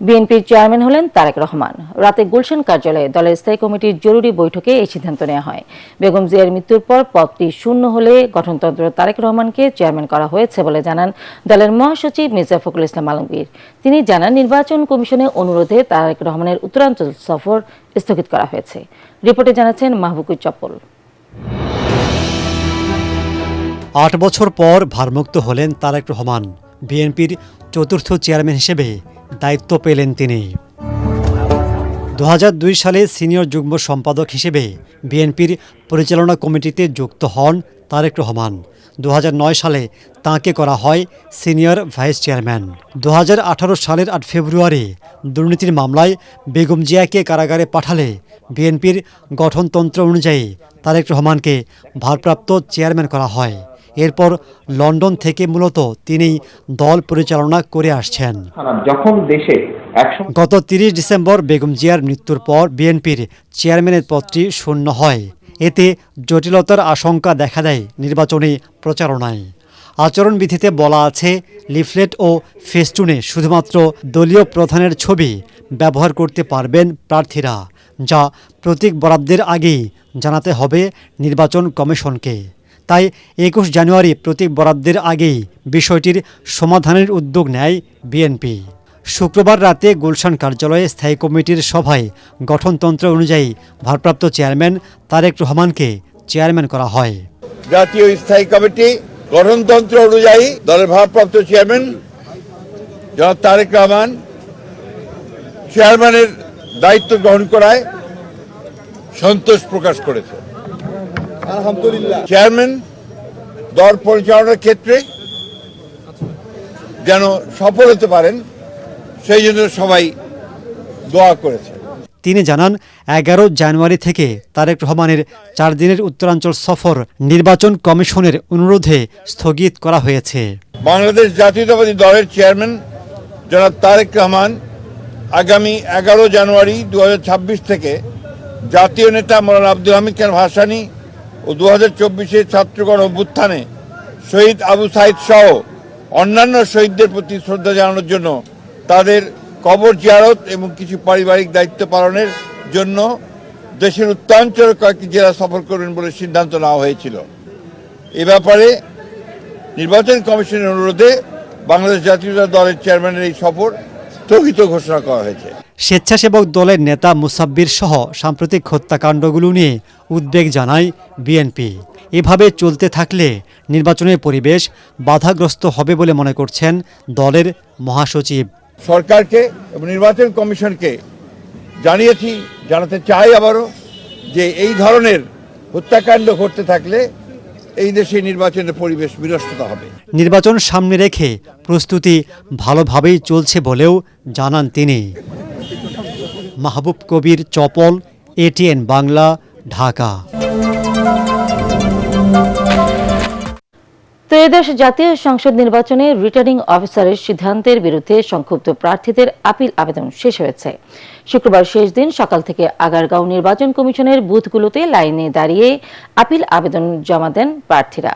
বিএনপির চেয়ারম্যান হলেন তারেক রহমান। রাতে গুলশান কার্যালয়ে দলের স্থায়ী কমিটির জরুরি বৈঠকে এই সিদ্ধান্ত নেওয়া হয়। বেগম জিয়ার মৃত্যুর পর পদটি শূন্য হলে গঠনতন্ত্র তারেক রহমানকে চেয়ারম্যান করা হয়েছে বলে জানান দলের মহাসচিব মির্জা ফখরুল ইসলাম আলমগীর। তিনি জানান, নির্বাচন কমিশনের অনুরোধে তারেক রহমানের উত্তরাঞ্চল সফর স্থগিত করা হয়েছে। রিপোর্টে জানাচ্ছেন মাহবুকুর চপ্পল। ৮ বছর পর ভারমুক্ত হলেন তারেক রহমান। বিএনপির চতুর্থ চেয়ারম্যান হিসেবে দায়িত্ব পেলেন তিনি। ২০০২ সালে সিনিয়র যুগ্ম সম্পাদক হিসেবে বিএনপির পরিচালনা কমিটিতে যুক্ত হন তারেক রহমান। ২০০৯ সালে তাঁকে করা হয় সিনিয়র ভাইস চেয়ারম্যান। ২০১৮ সালের ৮ ফেব্রুয়ারি দুর্নীতির মামলায় বেগম জিয়াকে কারাগারে পাঠালে বিএনপির গঠনতন্ত্র অনুযায়ী তারেক রহমানকে ভারপ্রাপ্ত চেয়ারম্যান করা হয়। এরপর লন্ডন থেকে মূলত তিনিই দল পরিচালনা করে আসছেন। যখন দেশে গত ৩০ ডিসেম্বর বেগম জিয়ার মৃত্যুর পর বিএনপির চেয়ারম্যানের পদটি শূন্য হয়। এতে জটিলতার আশঙ্কা দেখা দেয় নির্বাচনী প্রচারণায়। আচরণবিধিতে বলা আছে, লিফলেট ও ফেস্টুনে শুধুমাত্র দলীয় প্রধানের ছবি ব্যবহার করতে পারবেন প্রার্থীরা, যা প্রতীক বরাদ্দের আগেই জানাতে হবে নির্বাচন কমিশনকে। তাই ২১ জানুয়ারি প্রতীক বরাদ্দের আগেই বিষয়টির সমাধানের উদ্যোগ নেয় বিএনপি। শুক্রবার রাতে গুলশান কার্যালয়ে স্থায়ী কমিটির সভায় গঠনতন্ত্র অনুযায়ী ভারপ্রাপ্ত চেয়ারম্যান তারেক রহমানকে চেয়ারম্যান করা হয়। জাতীয় স্থায়ী কমিটি গঠনতন্ত্র অনুযায়ী দলের ভারপ্রাপ্ত চেয়ারম্যান জনাব তারেক রহমান চেয়ারম্যানের দায়িত্ব গ্রহণ করায় সন্তোষ প্রকাশ করেছে। আলহামদুলিল্লাহ। চেয়ারম্যান দল পরিচালনার ক্ষেত্রে যেন সফল হতে পারেন সেই জন্য সবাই দোয়া করেছে। তিনি জানান, ১১ জানুয়ারি থেকে তারেক রহমানের ৪ দিনের উত্তরাঞ্চল সফর নির্বাচন কমিশনের অনুরোধে স্থগিত করা হয়েছে। বাংলাদেশ জাতীয়তাবাদী দলের চেয়ারম্যান জনাব তারেক রহমান আগামী ১১ জানুয়ারি ২০২৬ থেকে জাতীয় নেতা মৌলানা আব্দুল হামিদ খান ভাসানী ও ২০২৪ ছাত্রগণ অভ্যুত্থানে শহীদ আবু সাইদ সহ অন্যান্য শহীদদের প্রতি শ্রদ্ধা জানানোর জন্য তাদের কবর জিয়ারত এবং কিছু পারিবারিক দায়িত্ব পালনের জন্য দেশের উত্তরাঞ্চলের কয়েকটি জেলা সফর করবেন বলে সিদ্ধান্ত নেওয়া হয়েছিল। এ ব্যাপারে নির্বাচন কমিশনের অনুরোধে বাংলাদেশ জাতীয়তাবাদী দলের চেয়ারম্যানের এই সফর স্থগিত ঘোষণা করা হয়েছে। স্বেচ্ছাসেবক দলের নেতা মুসাব্বির সহ সাম্প্রতিক হত্যাকাণ্ডগুলো নিয়ে উদ্বেগ জানায় বিএনপি। এভাবে চলতে থাকলে নির্বাচনের পরিবেশ বাধাগ্রস্ত হবে বলে মনে করছেন দলের মহাসচিব। সরকারকে এবং নির্বাচন কমিশনকে জানাতে চাই আবারও যে এই ধরনের হত্যাকাণ্ড ঘটতে থাকলে এই দেশে নির্বাচনের পরিবেশ বিনষ্ট হবে। নির্বাচন সামনে রেখে প্রস্তুতি ভালোভাবেই চলছে বলেও জানান তিনি। মাহবুব কবির চপল, এটিএন বাংলা, ঢাকা। ত্রয়োদশ জাতীয় সংসদ নির্বাচনে রিটার্নিং অফিসারের সিদ্ধান্তের বিরুদ্ধে সংক্ষুব্ধ প্রার্থীদের আপিল আবেদন শেষ হয়েছে। শুক্রবার শেষ দিন সকাল থেকে আগারগাঁও নির্বাচন কমিশনের বুথগুলোতে লাইনে দাঁড়িয়ে আপিল আবেদন জমা দেন প্রার্থীরা।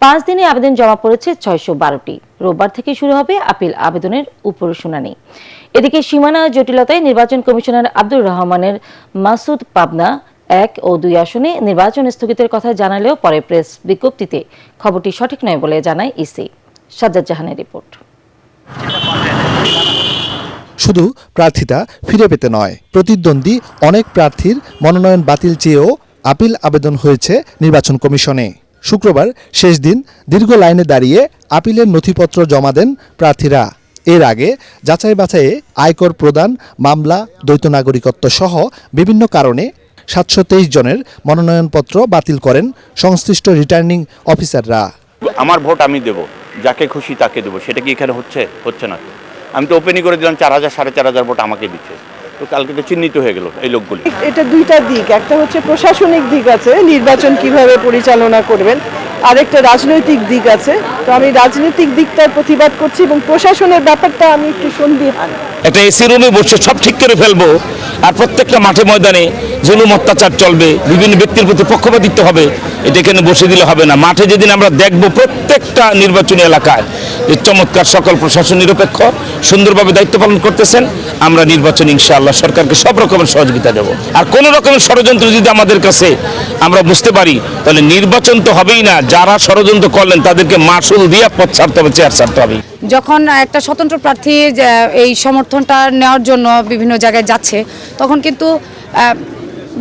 5 দিনে আবেদন জমা পড়েছে 612টি। রোববার থেকে শুরু হবে আপিল আবেদনের উপর শুনানি। এদিকে সীমানা জটিলতায় নির্বাচন কমিশনার আব্দুর রহমানের মাসুদ পাবনা 1 ও 2 আসনে নির্বাচন স্থগিতের কথা জানালেও পরে প্রেস বিজ্ঞপ্তিতে খবরটি সঠিক নয় বলে জানায় ইসি। সাজ্জাদ জাহানের রিপোর্ট। শুধু প্রার্থীতা ফিরে পেতে নয়, প্রতিদ্বন্দ্বী অনেক প্রার্থীর মনোনয়ন বাতিল চেয়েও আপিল আবেদন হয়েছে নির্বাচন কমিশনে। শুক্রবার শেষ দিন দীর্ঘ লাইনে দাঁড়িয়ে আপিলের নথিপত্র জমা দেন প্রার্থীরা। এর আগে যাচাই বাছাইয়ে আয়কর প্রদান, মামলা, দ্বৈত নাগরিকত্ব সহ বিভিন্ন কারণে 723 জনের মনোনয়নপত্র বাতিল করেন সংশ্লিষ্ট রিটার্নিং অফিসাররা। আমার ভোট আমি দেব, যাকে খুশি তাকে দেবো, সেটা কি এখানে হচ্ছে না? আমি তো ওপেনই করে দিলাম, 4000 4500 ভোট আমাকে দিচ্ছে। তো কালকে তো চিহ্নিত হয়ে গেল এই লোকগুলি। এটা দুইটা দিক, একটা হচ্ছে প্রশাসনিক দিক আছে, নির্বাচন কিভাবে পরিচালনা করবেন, আরেকটা রাজনৈতিক দিক আছে। তো আমি রাজনৈতিক দিকটার প্রতিবাদ করছি এবং প্রশাসনের ব্যাপারটা আমি একটু সন্দিহান। একটা এসি রুমে বসে সব ঠিক করে ফেলবো, আর প্রত্যেকটা মাঠে ময়দানে জুলুম অত্যাচার চলবে, বিভিন্ন ব্যক্তির প্রতি পক্ষপাতিত্ব হবে, এটা এখানে বসে দিলে হবে না। মাঠে যেদিন আমরা দেখব প্রত্যেকটা নির্বাচনী এলাকায় যে চমৎকার সকল প্রশাসন নিরপেক্ষ সুন্দরভাবে দায়িত্ব পালন করতেছেন। আমরা নির্বাচন ইনশাআল্লাহ সরকারকে সব রকমের সহযোগিতা দেব। আর কোন রকমের ষড়যন্ত্র যদি আমাদের কাছে আমরা বুঝতে পারি, তাহলে নির্বাচন তো হবেই না, যারা ষড়যন্ত্র করলেন তাদেরকে মাসুল দিয়ে পদ ছাড়তে হবে, চেয়ার ছাড়তে হবে। যখন একটা স্বতন্ত্র প্রার্থী এই সমর্থনটা নেওয়ার জন্য বিভিন্ন জায়গায় যাচ্ছে, তখন কিন্তু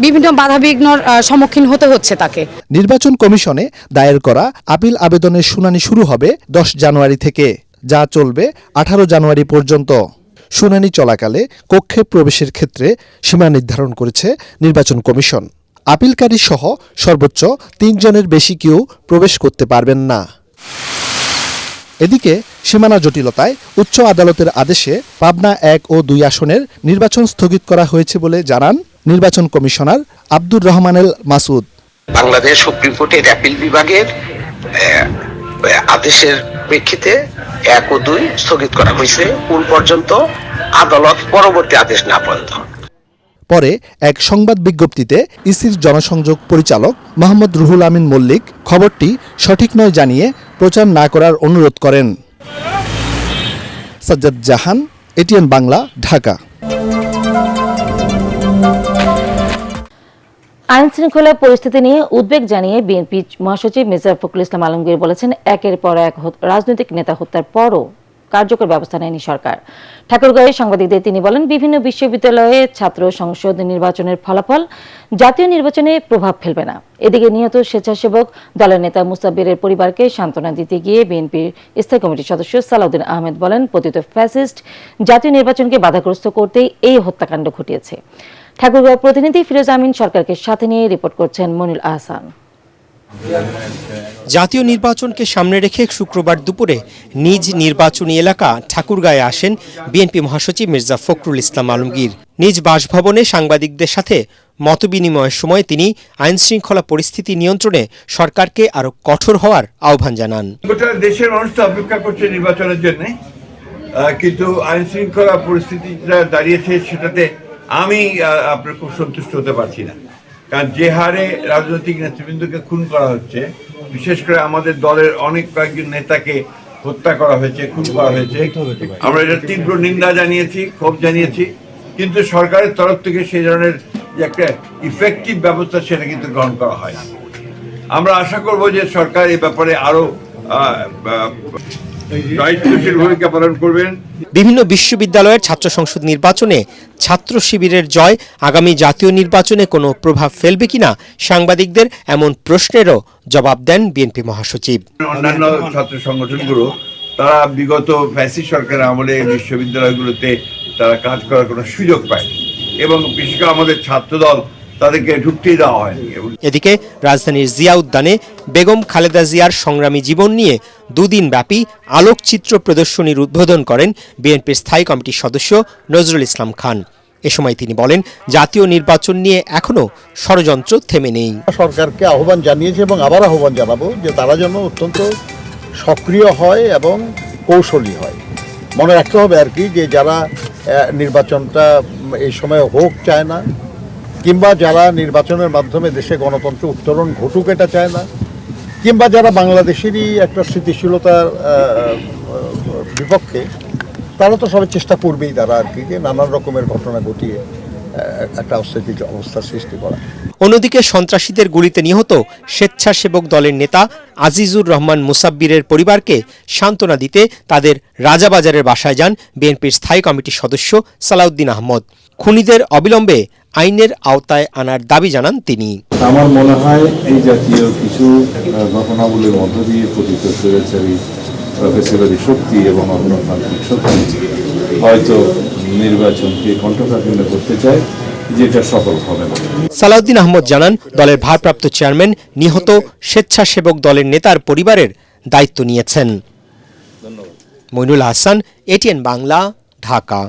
বিভিন্ন বাধাবিঘ্নর সম্মুখীন হতে হচ্ছে তাকে। নির্বাচন কমিশনে দায়ের করা আপিল আবেদনের শুনানি শুরু হবে 10 জানুয়ারি থেকে, যা চলবে 18 জানুয়ারি পর্যন্ত। শুনানি চলাকালে কক্ষে প্রবেশের ক্ষেত্রে সীমা নির্ধারণ করেছে নির্বাচন কমিশন। আপিলকারী সহ সর্বোচ্চ 3 জনের বেশি কেউ প্রবেশ করতে পারবেন না। এদিকে সীমানা জটিলতায় উচ্চ আদালতের আদেশে পাবনা 1 ও 2 আসনের নির্বাচন স্থগিত করা হয়েছে বলে জানান নির্বাচন কমিশনার আব্দুর রহমানেল মাসুদ। বাংলাদেশ সুপ্রিম কোর্টের অ্যাপিল বিভাগের আদেশের প্রেক্ষিতে 1 ও 2 স্থগিত করা হয়েছে কোন পর্যন্ত আদালত পরবর্তী আদেশ না পর্যন্ত। পরে এক সংবাদ বিজ্ঞপ্তিতে ইসির জনসংযোগ পরিচালক মোহাম্মদ রুহুল আমিন মল্লিক খবরটি সঠিক নয় জানিয়ে প্রচার না করার অনুরোধ করেন। সাজ্জাদ জাহান, এটিএন বাংলা, ঢাকা। আইন শৃঙ্খলা পরিস্থিতি নিয়ে উদ্বেগ জানিয়ে বিএনপি মহাসচিব মির্জা ফখরুল ইসলাম আলমগীর বলেছেন, একের পর এক রাজনৈতিক নেতা হত্যার পরও কার্যকর ব্যবস্থা নেয়নি সরকার। ঠাকুরগাঁয়ে সাংবাদিকদের তিনি বলেন, বিভিন্ন বিশ্ববিদ্যালয়ে ছাত্র সংসদ নির্বাচনের ফলাফল জাতীয় নির্বাচনে প্রভাব ফেলবে না। এদিকে নিহত স্বেচ্ছাসেবক দলের নেতা মুসাব্বিরের পরিবারকে সান্ত্বনা দিতে গিয়ে বিএনপির স্থায়ী কমিটির সদস্য সালাউদ্দিন আহমেদ বলেন, পতিত ফ্যাসিস্ট জাতীয় নির্বাচনকে বাধাগ্রস্ত করতেই এই হত্যাকাণ্ড ঘটিয়েছে। ঠাকুরগাঁও প্রতিনিধি ফিরোজ আমিন সরকারকে সাথে নিয়ে রিপোর্ট করছেন মনিল আহসান। জাতীয় নির্বাচনকে সামনে রেখে শুক্রবার দুপুরে নিজ নির্বাচনী এলাকা ঠাকুরগাঁয়ে আসেন বিএনপি মহাসচিব মির্জা ফখরুল ইসলাম আলমগীর। নিজ বাসভবনে সাংবাদিকদের সাথে মতবিনিময়ের সময় তিনি আইনশৃঙ্খলা পরিস্থিতি নিয়ন্ত্রণে সরকারকে আরও কঠোর হওয়ার আহ্বান জানান। গোটা দেশের মানুষ তো অপেক্ষা করছে নির্বাচনের জন্য, কিন্তু আইনশৃঙ্খলা পরিস্থিতি যা দাঁড়িয়েছে সেটাতে আমি আপনার খুব সন্তুষ্ট হতে পারছি না। কারণ যে হারে রাজনৈতিক নেতৃবৃন্দকে খুন করা হচ্ছে, বিশেষ করে আমাদের দলের অনেক কয়েকজন নেতাকে হত্যা করা হয়েছে, খুন করা হয়েছে, আমরা এটা তীব্র নিন্দা জানিয়েছি, ক্ষোভ জানিয়েছি, কিন্তু সরকারের তরফ থেকে সেই ধরনের যে একটা ইফেক্টিভ ব্যবস্থা সেটা কিন্তু গ্রহণ করা হয় না। আমরা আশা করব যে সরকার এই ব্যাপারে আরো দায়িত্বশীল ভূমিকা পালন করবেন। বিভিন্ন বিশ্ববিদ্যালয়ের ছাত্র সংসদ নির্বাচনে ছাত্র শিবিরের জয় আগামী জাতীয় নির্বাচনে কোনো প্রভাব ফেলবে কিনা সাংবাদিকদের এমন প্রশ্নেরও জবাব দেন বিএনপি মহাসচিব। অন্যান্য ছাত্র সংগঠনগুলো তারা বিগত ফ্যাসিস্ট সরকারের আমলে বিশ্ববিদ্যালয়গুলোতে তারা কাজ করার কোনো সুযোগ পায়, এবং বিশেষ করে আমাদের ছাত্রদল তাদেরকে ঢুকতেই দেওয়া হয়নি। এদিকে রাজধানীর জিয়া উদ্যানে বেগম খালেদা জিয়ার সংগ্রামী জীবন নিয়ে দুদিন ব্যাপী আলোকচিত্র প্রদর্শনীর উদ্বোধন করেন বিএনপির স্থায়ী কমিটির সদস্য নজরুল ইসলাম খান। এ সময় তিনি বলেন, জাতীয় নির্বাচন নিয়ে এখনো ষড়যন্ত্র থেমে নেই। সরকারকে আহ্বান জানিয়েছে এবং আবার আহ্বান জানাবো যে তারা যেন অত্যন্ত সক্রিয় হয় এবং কৌশলী হয়। মনে রাখতে হবে আর কি যে যারা নির্বাচনটা এই সময় হোক চায় না, কিংবা যারা নির্বাচনের মাধ্যমে দেশে গণতন্ত্র উত্তরণ ঘটুক এটা চায় না, কিংবা যারা বাংলাদেশেরই একটা স্থিতিশীলতার বিপক্ষে, তারা তো সবাই চেষ্টা করবেই তারা আর কি যে নানান রকমের ঘটনা ঘটিয়ে একটা অস্থিতিশীল অবস্থার সৃষ্টি করা। অন্যদিকে সন্ত্রাসীদের গুলিতে নিহত স্বেচ্ছাসেবক দলের নেতা আজিজুর রহমান মুসাব্বিরের পরিবারকে সান্ত্বনা দিতে তাদের রাজাবাজারের বাসায় যান বিএনপির স্থায়ী কমিটির সদস্য সালাউদ্দিন আহমদ। খুনিদের অবিলম্বে আইনের আওতায় আনার দাবি জানান তিনি। আমার মনে হয় এই জাতীয় কিছু ঘটনাগুলির মধ্য দিয়ে পতিত স্বৈরাচারী ফ্যাসিবাদী শক্তি এবং অগণতান্ত্রিক শক্তি হয়তো নির্বাচনকে কণ্ঠকাঠিন্য করতে চায়, যেটা সফল হবে না। সালাউদ্দিন আহমদ জানান, দলের ভারপ্রাপ্ত চেয়ারম্যান নিহত স্বেচ্ছাসেবক দলের নেতার পরিবারের দায়িত্ব নিয়েছেন। মইনুল আহসান, এটিএন বাংলা, ঢাকা।